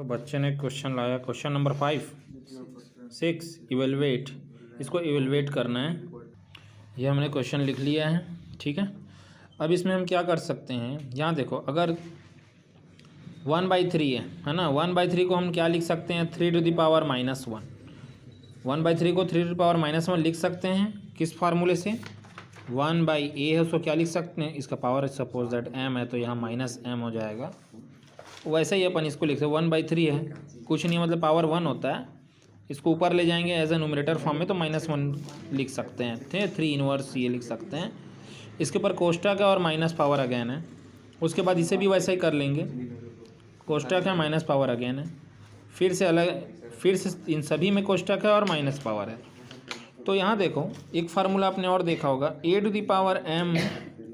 बच्चे ने क्वेश्चन लाया, क्वेश्चन नंबर 5 6 इवेलुएट, इसको इवेलुएट करना है। ये हमने क्वेश्चन लिख लिया है, ठीक है। अब इसमें हम क्या कर सकते हैं, यहाँ देखो, अगर 1/3 है ना, 1/3 को हम क्या लिख सकते हैं, 3 टू द पावर -1। 1/3 को 3 टू द पावर -1 लिख सकते हैं किस फार्मूले से, 1/a है उसको क्या लिख सकते हैं, इसका पावर सपोज दैट m है तो यहाँ -m हो जाएगा। वैसे ही अपन इसको लिख सकते, 1/3 है, कुछ नहीं मतलब पावर 1 होता है, इसको ऊपर ले जाएंगे एज ए न्यूमरेटर फॉर्म में तो -1 लिख सकते हैं, थे 3 इनवर्स ये लिख सकते हैं। इसके ऊपर कोष्टक है और माइनस पावर अगेन है, उसके बाद इसे भी वैसा ही कर लेंगे, कोष्टक है माइनस पावर अगेन है, फिर से इन सभी में कोष्टक है और माइनस पावर है। तो यहाँ देखो एक फार्मूला आपने और देखा होगा, a to the power m,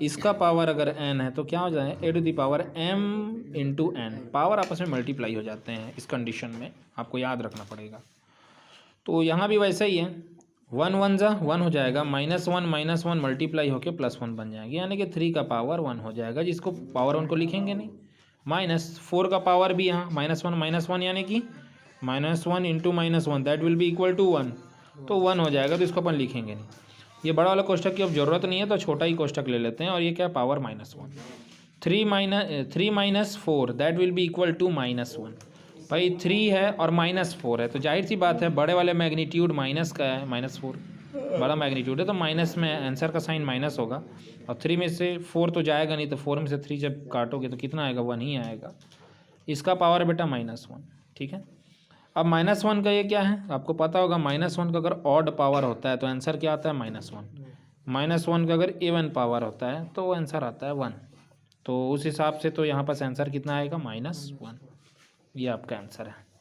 इसका पावर अगर n है तो क्या हो जाए, a to the power m into n, power आपस में मल्टीप्लाई हो जाते हैं इस कंडीशन में, आपको याद रखना पड़ेगा। तो यहाँ भी वैसा ही है, 1 1 जा 1 हो जाएगा, -1 मल्टीप्लाई होके +1 बन जाएगी, यानी कि 3 का पावर 1 हो जाएगा, जिसको पावर 1 को लिखेंगे नहीं। -4 का पावर भी यहाँ -1 यानी कि -1 into -1 that will be equal to 1, तो 1 हो जाएगा, तो इसको अपन लिखेंगे नहीं। ये बड़ा वाला कोष्टक की अब ज़रूरत नहीं है तो छोटा ही कोष्टक ले लेते हैं, और ये क्या power -1, 3 - 4 that will be equal to -1। भाई 3 है और -4 है, तो जाहिर सी बात है बड़े वाले मैग्नीट्यूड माइनस का है, -4 बड़ा मैग्नीट्यूड है तो माइनस में आंसर का साइन माइनस होगा, और 3 में से 4 तो जाएगा नहीं, तो 4 में से 3 जब काटोगे तो कितना आएगा, 1 ही आएगा। इसका पावर बेटा -1, ठीक है। अब -1 का ये क्या है, आपको पता होगा, -1 का अगर ऑड पावर होता है तो आंसर क्या आता है, -1। -1 का अगर इवन पावर होता है तो आंसर आता है 1, तो उस हिसाब से तो यहाँ पर आंसर कितना आएगा, -1। ये आपका आंसर है।